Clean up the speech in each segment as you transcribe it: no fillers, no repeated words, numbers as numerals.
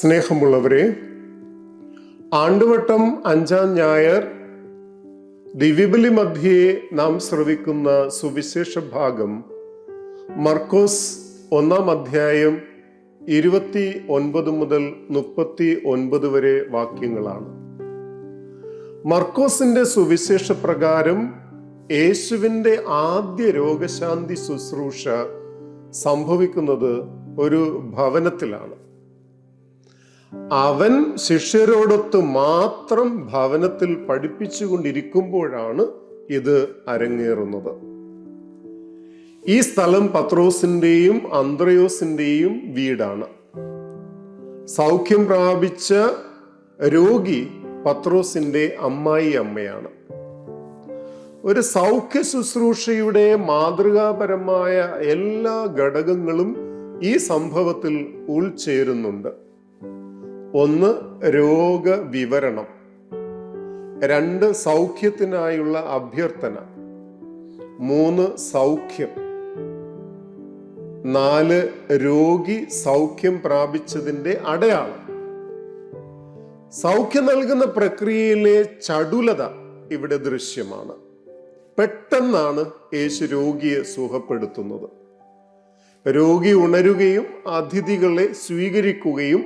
സ്നേഹമുള്ളവരെ, ആണ്ടുവട്ടം 5-ാം ഞായർ ദിവ്യബലി മധ്യേ നാം ശ്രവിക്കുന്ന സുവിശേഷ ഭാഗം മർക്കോസ് 1-ാം അധ്യായം 29 മുതൽ 39 വരെ വാക്യങ്ങളാണ്. മർക്കോസിന്റെ സുവിശേഷ പ്രകാരം യേശുവിൻ്റെ ആദ്യ രോഗശാന്തി ശുശ്രൂഷ സംഭവിക്കുന്നത് ഒരു ഭവനത്തിലാണ്. അവൻ ശിഷ്യരോടൊത്ത് മാത്രം ഭവനത്തിൽ പഠിപ്പിച്ചുകൊണ്ടിരിക്കുമ്പോഴാണ് ഇത് അരങ്ങേറുന്നത്. ഈ സ്ഥലം പത്രോസിന്റെയും അന്ത്രയോസിന്റെയും വീടാണ്. സൗഖ്യം പ്രാപിച്ച രോഗി പത്രോസിന്റെ അമ്മായിയമ്മയാണ്. ഒരു സൗഖ്യ ശുശ്രൂഷയുടെ മാതൃകാപരമായ എല്ലാ ഘടകങ്ങളും ഈ സംഭവത്തിൽ ഉൾച്ചേരുന്നുണ്ട്. 1. രോഗവിവരണം. 2. സൗഖ്യത്തിനായുള്ള അഭ്യർത്ഥന. 3. സൗഖ്യം. 4. രോഗി സൗഖ്യം പ്രാപിച്ചതിൻ്റെ അടയാളം. സൗഖ്യം നൽകുന്ന പ്രക്രിയയിലെ ചടുലത ഇവിടെ ദൃശ്യമാണ്. പെട്ടെന്നാണ് യേശു രോഗിയെ സുഖപ്പെടുത്തുന്നത്. രോഗി ഉണരുകയും അതിഥികളെ സ്വീകരിക്കുകയും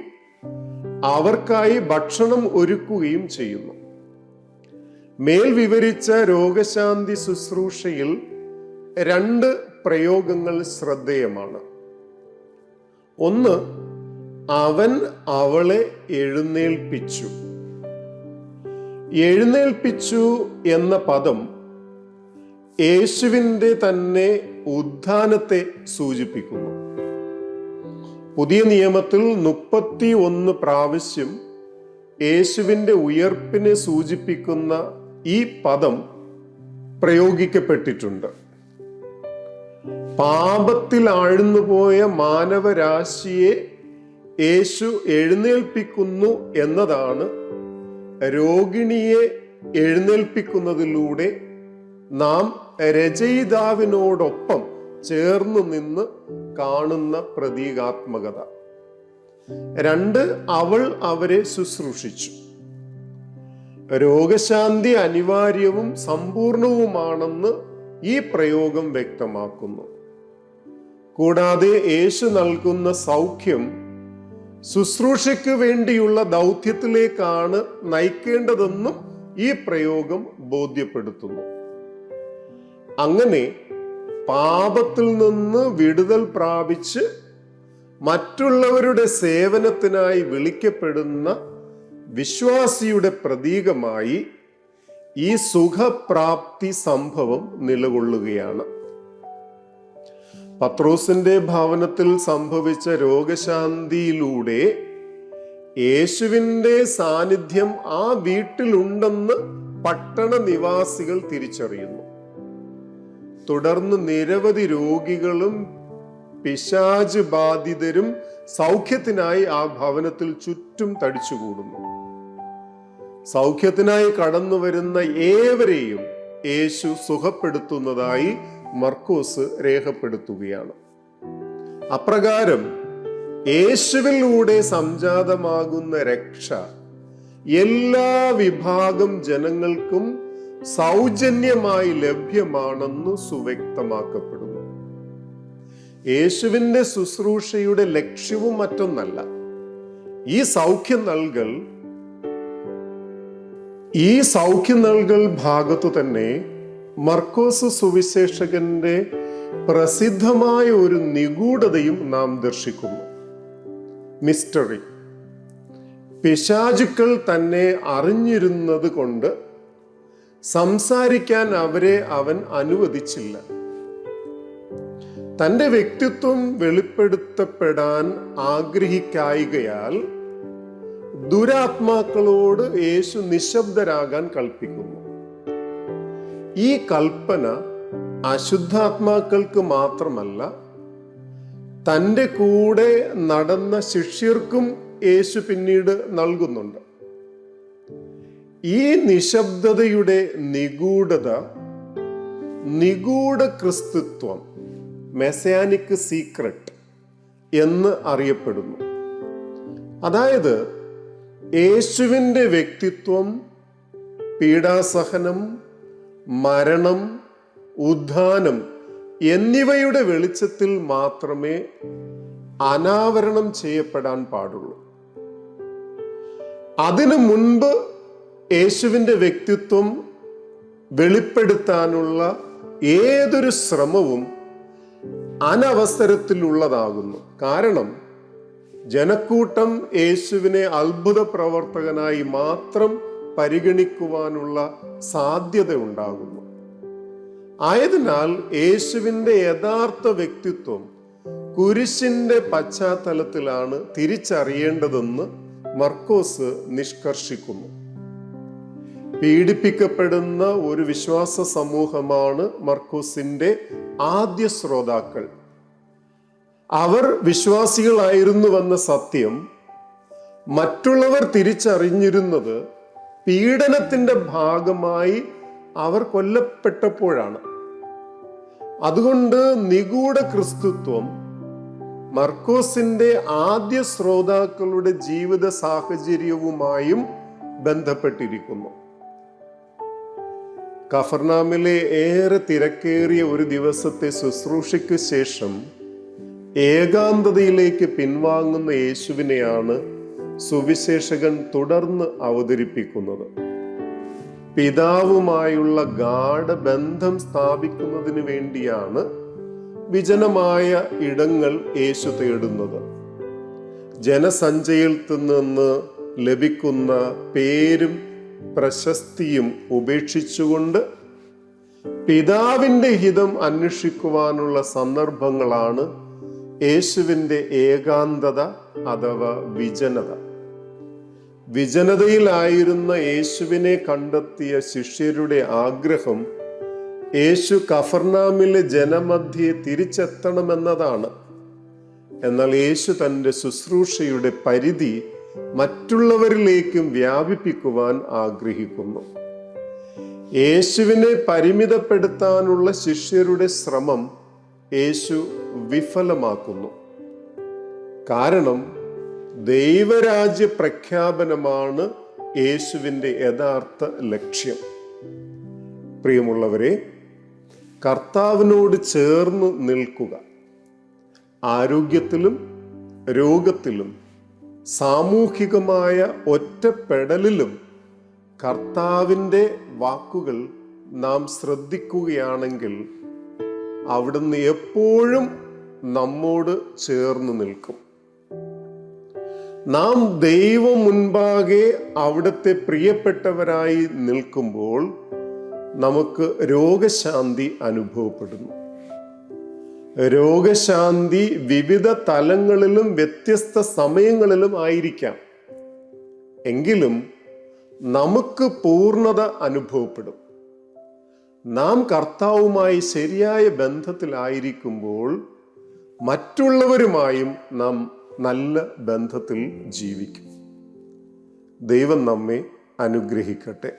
അവർക്കായി ഭക്ഷണം ഒരുക്കുകയും ചെയ്യുന്നു. മേൽ വിവരിച്ച രോഗശാന്തി ശുശ്രൂഷയിൽ 2 പ്രയോഗങ്ങൾ ശ്രദ്ധേയമാണ്. 1. അവൻ അവളെ എഴുന്നേൽപ്പിച്ചു. എഴുന്നേൽപ്പിച്ചു എന്ന പദം യേശുവിൻ്റെ തന്നെ ഉത്ഥാനത്തെ സൂചിപ്പിക്കുന്നു. പുതിയ നിയമത്തിൽ 31 പ്രാവശ്യം യേശുവിൻ്റെ ഉയർപ്പിനെ സൂചിപ്പിക്കുന്ന ഈ പദം പ്രയോഗിക്കപ്പെട്ടിട്ടുണ്ട്. പാപത്തിൽ ആഴ്ന്നുപോയ മാനവരാശിയെ യേശു എഴുന്നേൽപ്പിക്കുന്നു എന്നതാണ് രോഗിണിയെ എഴുന്നേൽപ്പിക്കുന്നതിലൂടെ നാം രചയിതാവിനോടൊപ്പം ചേർന്നു നിന്ന് കാണുന്ന പ്രതീകാത്മകത. 2. അവൾ അവരെ ശുശ്രൂഷിച്ചു. രോഗശാന്തി അനിവാര്യവും സമ്പൂർണവുമാണെന്ന് ഈ പ്രയോഗം വ്യക്തമാക്കുന്നു. കൂടാതെ യേശു നൽകുന്ന സൗഖ്യം ശുശ്രൂഷയ്ക്ക് വേണ്ടിയുള്ള ദൗത്യത്തിലേക്കാണ് നയിക്കേണ്ടതെന്നും ഈ പ്രയോഗം ബോധ്യപ്പെടുത്തുന്നു. അങ്ങനെ പാപത്തിൽ നിന്ന് വിടുതൽ പ്രാപിച്ച് മറ്റുള്ളവരുടെ സേവനത്തിനായി വിളിക്കപ്പെടുന്ന വിശ്വാസിയുടെ പ്രതീകമായി ഈ സുഖപ്രാപ്തി സംഭവം നിലകൊള്ളുകയാണ്. പത്രോസിന്റെ ഭവനത്തിൽ സംഭവിച്ച രോഗശാന്തിയിലൂടെ യേശുവിൻ്റെ സാന്നിധ്യം ആ വീട്ടിലുണ്ടെന്ന് പട്ടണ നിവാസികൾ തിരിച്ചറിയുന്നു. തുടർന്ന് നിരവധി രോഗികളും പിശാച് ബാധിതരും സൗഖ്യത്തിനായി ആ ഭവനത്തിൽ ചുറ്റും തടിച്ചുകൂടുന്നു. സൗഖ്യത്തിനായി കടന്നു വരുന്ന ഏവരെയും യേശു സുഖപ്പെടുത്തുന്നതായി മർക്കോസ് രേഖപ്പെടുത്തുകയാണ്. അപ്രകാരം യേശുവിലൂടെ സംജാതമാകുന്ന രക്ഷ എല്ലാ വിഭാഗം ജനങ്ങൾക്കും സൗജന്യമായി ലഭ്യമാണെന്ന് സുവ്യക്തമാക്കപ്പെടുന്നു. യേശുവിൻ്റെ ശുശ്രൂഷയുടെ ലക്ഷ്യവും മറ്റൊന്നല്ല. ഈ സൗഖ്യം നൽകൽ ഭാഗത്തു തന്നെ മർക്കോസ് സുവിശേഷകന്റെ പ്രസിദ്ധമായ ഒരു നിഗൂഢതയും നാം ദർശിക്കുന്നു. മിസ്റ്ററി. പിശാചുക്കൾ തന്നെ അറിഞ്ഞിരുന്നത് കൊണ്ട് സംസാരിക്കാൻ അവരെ അവൻ അനുവദിച്ചില്ല. തൻ്റെ വ്യക്തിത്വം വെളിപ്പെടുത്തപ്പെടാൻ ആഗ്രഹിക്കായികയാൽ ദുരാത്മാക്കളോട് യേശു നിശബ്ദരാകാൻ കൽപ്പിക്കുന്നു. ഈ കൽപ്പന അശുദ്ധാത്മാക്കൾക്ക് മാത്രമല്ല, തൻ്റെ കൂടെ നടന്ന ശിഷ്യർക്കും യേശു പിന്നീട് നൽകുന്നുണ്ട്. ഈ നിശബ്ദതയുടെ നിഗൂഢ ക്രിസ്തുത്വം, മെസ്സാനിക് സീക്രട്ട് എന്ന് അറിയപ്പെടുന്നു. അതായത് യേശുവിൻ്റെ വ്യക്തിത്വം പീഡാസഹനം, മരണം, ഉത്ഥാനം എന്നിവയുടെ വെളിച്ചത്തിൽ മാത്രമേ അനാവരണം ചെയ്യപ്പെടാൻ പാടുള്ളൂ. അതിനു മുൻപ് യേശുവിൻ്റെ വ്യക്തിത്വം വെളിപ്പെടുത്താനുള്ള ഏതൊരു ശ്രമവും അനവസരത്തിലുള്ളതാകുന്നു. കാരണം ജനക്കൂട്ടം യേശുവിനെ അത്ഭുത പ്രവർത്തകനായി മാത്രം പരിഗണിക്കുവാനുള്ള സാധ്യത ഉണ്ടാകുന്നു. ആയതിനാൽ യേശുവിൻ്റെ യഥാർത്ഥ വ്യക്തിത്വം കുരിശിന്റെ പശ്ചാത്തലത്തിലാണ് തിരിച്ചറിയേണ്ടതെന്ന് മർക്കോസ് നിഷ്കർഷിക്കുന്നു. പീഡിപ്പിക്കപ്പെടുന്ന ഒരു വിശ്വാസ സമൂഹമാണ് മർക്കോസിന്റെ ആദ്യ ശ്രോതാക്കൾ. അവർ വിശ്വാസികളായിരുന്നുവെന്ന സത്യം മറ്റുള്ളവർ തിരിച്ചറിഞ്ഞിരുന്നത് പീഡനത്തിന്റെ ഭാഗമായി അവർ കൊല്ലപ്പെട്ടപ്പോഴാണ്. അതുകൊണ്ട് നിഗൂഢ ക്രിസ്തുത്വം മർക്കോസിന്റെ ആദ്യ ശ്രോതാക്കളുടെ ജീവിത സാഹചര്യവുമായും ബന്ധപ്പെട്ടിരിക്കുന്നു. കഫർനാമിലെ ഏറെ തിരക്കേറിയ ഒരു ദിവസത്തെ ശുശ്രൂഷയ്ക്ക് ശേഷം ഏകാന്തതയിലേക്ക് പിൻവാങ്ങുന്ന യേശുവിനെയാണ് സുവിശേഷകൻ തുടർന്ന് അവതരിപ്പിക്കുന്നത്. പിതാവുമായുള്ള ഗാഢബന്ധം സ്ഥാപിക്കുന്നതിന് വേണ്ടിയാണ് വിജനമായ ഇടങ്ങൾ യേശു തേടുന്നത്. ജനസഞ്ചയത്തിൽ നിന്ന് ലഭിക്കുന്ന പേരും പ്രശസ്തിയും ഉപേക്ഷിച്ചുകൊണ്ട് പിതാവിൻ്റെ ഹിതം അന്വേഷിക്കുവാനുള്ള സന്ദർഭങ്ങളാണ് യേശുവിൻ്റെ ഏകാന്തത അഥവാ വിജനത. വിജനതയിലായിരുന്ന യേശുവിനെ കണ്ടെത്തിയ ശിഷ്യരുടെ ആഗ്രഹം യേശു കഫർനാമിലെ ജനമധ്യേ തിരിച്ചെത്തണമെന്നതാണ്. എന്നാൽ യേശു തൻ്റെ ശുശ്രൂഷയുടെ പരിധി മറ്റുള്ളവരിലേക്കും വ്യാപിപ്പിക്കുവാൻ ആഗ്രഹിക്കുന്നു. യേശുവിനെ പരിമിതപ്പെടുത്താനുള്ള ശിഷ്യരുടെ ശ്രമം യേശു വിഫലമാക്കുന്നു. കാരണം ദൈവരാജ്യ പ്രഖ്യാപനമാണ് യേശുവിൻ്റെ യഥാർത്ഥ ലക്ഷ്യം. പ്രിയമുള്ളവരെ, കർത്താവിനോട് ചേർന്ന് നിൽക്കുക. ആരോഗ്യത്തിലും രോഗത്തിലും സാമൂഹികമായ ഒറ്റപ്പെടലിലും കർത്താവിൻ്റെ വാക്കുകൾ നാം ശ്രദ്ധിക്കുകയാണെങ്കിൽ അവിടുന്ന് എപ്പോഴും നമ്മോട് ചേർന്ന് നിൽക്കും. നാം ദൈവം മുൻപാകെ അവിടുത്തെ പ്രിയപ്പെട്ടവരായി നിൽക്കുമ്പോൾ നമുക്ക് രോഗശാന്തി അനുഭവപ്പെടുന്നു. രോഗശാന്തി വിവിധ തലങ്ങളിലും വ്യത്യസ്ത സമയങ്ങളിലും ആയിരിക്കാം. എങ്കിലും നമുക്ക് പൂർണ്ണത അനുഭവപ്പെടും. നാം കർത്താവുമായി ശരിയായ ബന്ധത്തിലായിരിക്കുമ്പോൾ മറ്റുള്ളവരുമായും നാം നല്ല ബന്ധത്തിൽ ജീവിക്കും. ദൈവം നമ്മെ അനുഗ്രഹിക്കട്ടെ.